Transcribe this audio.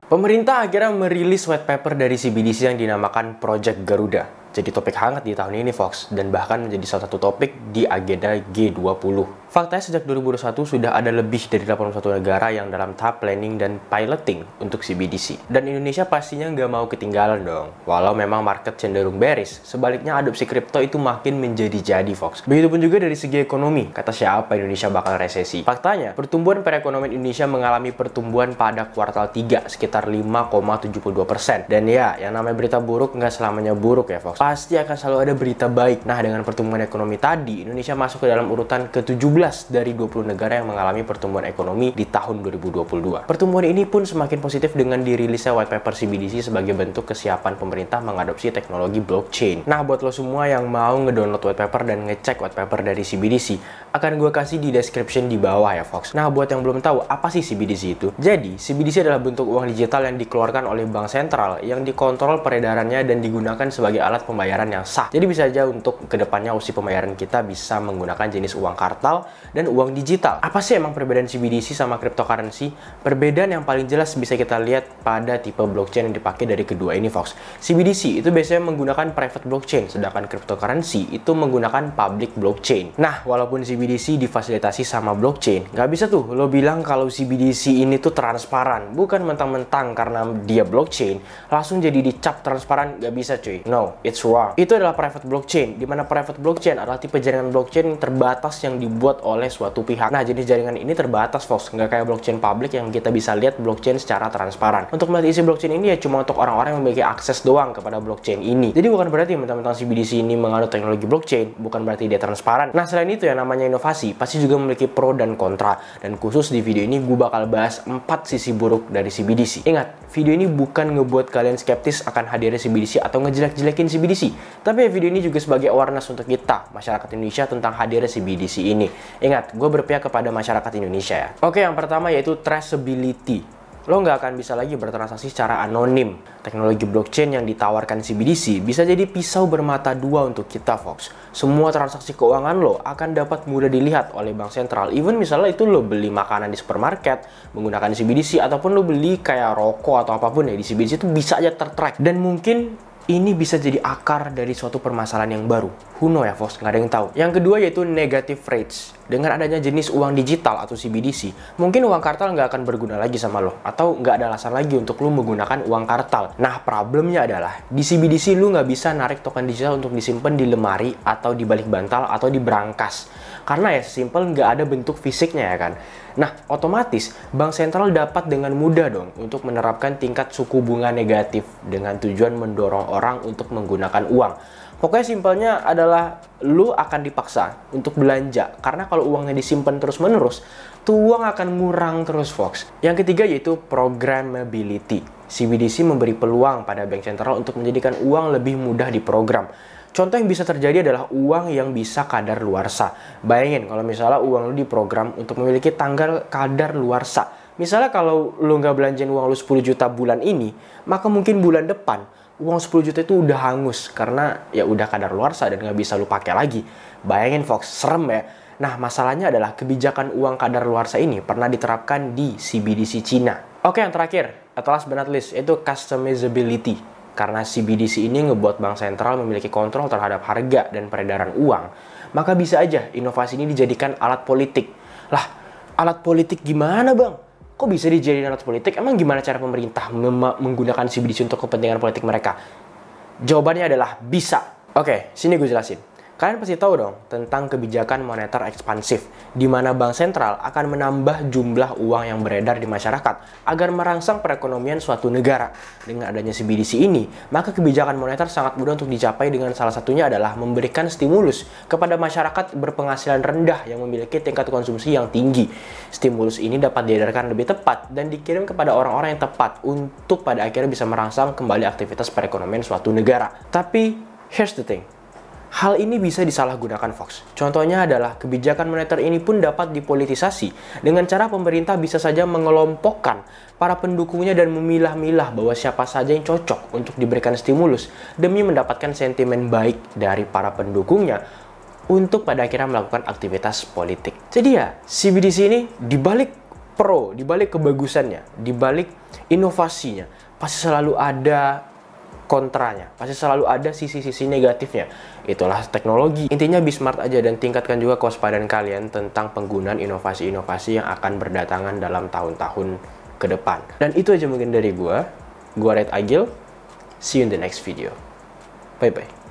Pemerintah akhirnya merilis white paper dari CBDC yang dinamakan Project Garuda. Jadi topik hangat di tahun ini, Fox, dan bahkan menjadi salah satu topik di agenda G20. Faktanya sejak 2021 sudah ada lebih dari 81 negara yang dalam tahap planning dan piloting untuk CBDC. Dan Indonesia pastinya nggak mau ketinggalan dong. Walau memang market cenderung bearish, sebaliknya adopsi kripto itu makin menjadi-jadi, Fox. Begitupun juga dari segi ekonomi, kata siapa Indonesia bakal resesi. Faktanya, pertumbuhan perekonomian Indonesia mengalami pertumbuhan pada kuartal 3 sekitar 5,72%. Dan ya, yang namanya berita buruk nggak selamanya buruk ya, Fox. Pasti akan selalu ada berita baik. Nah, dengan pertumbuhan ekonomi tadi, Indonesia masuk ke dalam urutan ke-17 dari 20 negara yang mengalami pertumbuhan ekonomi di tahun 2022. Pertumbuhan ini pun semakin positif dengan dirilisnya white paper CBDC sebagai bentuk kesiapan pemerintah mengadopsi teknologi blockchain. Nah, buat lo semua yang mau ngedownload white paper dan ngecek white paper dari CBDC, akan gue kasih di description di bawah ya, Fox. Nah, buat yang belum tahu, apa sih CBDC itu? Jadi, CBDC adalah bentuk uang digital yang dikeluarkan oleh bank sentral yang dikontrol peredarannya dan digunakan sebagai alat pembayaran yang sah. Jadi bisa aja untuk kedepannya opsi pembayaran kita bisa menggunakan jenis uang kartal dan uang digital. Apa sih emang perbedaan CBDC sama cryptocurrency? Perbedaan yang paling jelas bisa kita lihat pada tipe blockchain yang dipakai dari kedua ini, Fox. CBDC itu biasanya menggunakan private blockchain, sedangkan cryptocurrency itu menggunakan public blockchain. Nah, walaupun CBDC difasilitasi sama blockchain, nggak bisa tuh lo bilang kalau CBDC ini tuh transparan. Bukan mentang-mentang karena dia blockchain, langsung jadi dicap transparan, nggak bisa cuy. No, it's wrong. Itu adalah private blockchain, di mana private blockchain adalah tipe jaringan blockchain yang terbatas yang dibuat oleh suatu pihak. Nah, jenis jaringan ini terbatas, Fox. Nggak kayak blockchain publik yang kita bisa lihat blockchain secara transparan. Untuk melihat isi blockchain ini ya cuma untuk orang-orang yang memiliki akses doang kepada blockchain ini. Jadi bukan berarti mentang-mentang CBDC ini menganut teknologi blockchain, bukan berarti dia transparan. Nah, selain itu yang namanya inovasi, pasti juga memiliki pro dan kontra. Dan khusus di video ini gue bakal bahas 4 sisi buruk dari CBDC. Ingat, video ini bukan ngebuat kalian skeptis akan hadirnya CBDC atau ngejelek-jelekin CBDC. Tapi video ini juga sebagai awareness untuk kita, masyarakat Indonesia, tentang hadirnya CBDC ini. Ingat, gue berpihak kepada masyarakat Indonesia ya. Oke, yang pertama yaitu traceability. Lo nggak akan bisa lagi bertransaksi secara anonim. Teknologi blockchain yang ditawarkan CBDC bisa jadi pisau bermata dua untuk kita, Fox. Semua transaksi keuangan lo akan dapat mudah dilihat oleh bank sentral. Even misalnya itu lo beli makanan di supermarket menggunakan CBDC, ataupun lo beli kayak rokok atau apapun ya di CBDC, itu bisa aja tertrack. Dan mungkin ini bisa jadi akar dari suatu permasalahan yang baru. Who know ya, Fox? Nggak ada yang tahu. Yang kedua yaitu negative rates. Dengan adanya jenis uang digital atau CBDC, mungkin uang kartal nggak akan berguna lagi sama lo. Atau nggak ada alasan lagi untuk lo menggunakan uang kartal. Nah, problemnya adalah di CBDC lo nggak bisa narik token digital untuk disimpan di lemari, atau di balik bantal, atau di brankas. Karena ya simple nggak ada bentuk fisiknya ya kan. Nah, otomatis bank sentral dapat dengan mudah dong untuk menerapkan tingkat suku bunga negatif dengan tujuan mendorong orang untuk menggunakan uang. Pokoknya simpelnya adalah lu akan dipaksa untuk belanja, karena kalau uangnya disimpan terus-menerus, tuh uang akan ngurang terus, Fox. Yang ketiga yaitu programmability. CBDC memberi peluang pada bank sentral untuk menjadikan uang lebih mudah diprogram. Contoh yang bisa terjadi adalah uang yang bisa kadar luarsa. Bayangin kalau misalnya uang lu diprogram untuk memiliki tanggal kadar luarsa. Misalnya kalau lu nggak belanjain uang lu 10 juta bulan ini, maka mungkin bulan depan uang 10 juta itu udah hangus karena ya udah kadar luarsa dan nggak bisa lu pakai lagi. Bayangin, Fox, serem ya. Nah, masalahnya adalah kebijakan uang kadar luarsa ini pernah diterapkan di CBDC Cina. Oke, yang terakhir, atau last but not least, itu customizability. Karena CBDC ini ngebuat bank sentral memiliki kontrol terhadap harga dan peredaran uang, maka bisa aja inovasi ini dijadikan alat politik. Lah, alat politik gimana, Bang? Kok bisa dijadikan alat politik? Emang gimana cara pemerintah menggunakan CBDC untuk kepentingan politik mereka? Jawabannya adalah bisa. Oke, sini gue jelasin. Kalian pasti tahu dong tentang kebijakan moneter ekspansif, di mana bank sentral akan menambah jumlah uang yang beredar di masyarakat agar merangsang perekonomian suatu negara. Dengan adanya CBDC ini, maka kebijakan moneter sangat mudah untuk dicapai, dengan salah satunya adalah memberikan stimulus kepada masyarakat berpenghasilan rendah yang memiliki tingkat konsumsi yang tinggi. Stimulus ini dapat diedarkan lebih tepat dan dikirim kepada orang-orang yang tepat untuk pada akhirnya bisa merangsang kembali aktivitas perekonomian suatu negara. Tapi, here's the thing. Hal ini bisa disalahgunakan, Fox. Contohnya adalah kebijakan moneter ini pun dapat dipolitisasi dengan cara pemerintah bisa saja mengelompokkan para pendukungnya dan memilah-milah bahwa siapa saja yang cocok untuk diberikan stimulus demi mendapatkan sentimen baik dari para pendukungnya untuk pada akhirnya melakukan aktivitas politik. Jadi ya, CBDC ini dibalik pro, di balik kebagusannya, di balik inovasinya, pasti selalu ada kontranya, pasti selalu ada sisi-sisi negatifnya. Itulah teknologi. Intinya be smart aja dan tingkatkan juga kewaspadaan kalian tentang penggunaan inovasi-inovasi yang akan berdatangan dalam tahun-tahun ke depan. Dan itu aja mungkin dari gua Red Agil. See you in the next video. Bye bye.